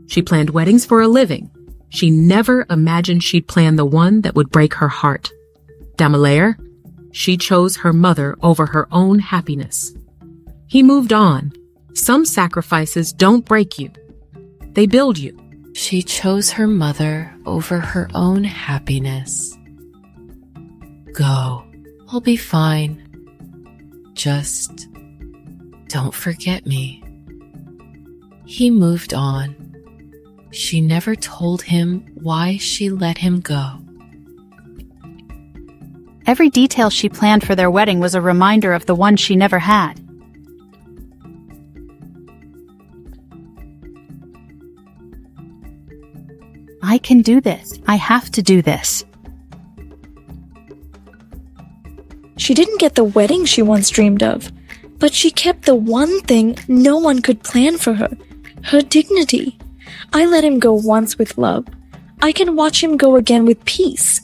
She planned weddings for a living. She never imagined she'd plan the one that would break her heart. Damalayer, she chose her mother over her own happiness. He moved on. Some sacrifices don't break you. They build you. She chose her mother over her own happiness. Go. I'll be fine. Just don't forget me. He moved on. She never told him why she let him go. Every detail she planned for their wedding was a reminder of the one she never had. I can do this. I have to do this. She didn't get the wedding she once dreamed of, but she kept the one thing no one could plan for her, her dignity. I let him go once with love. I can watch him go again with peace.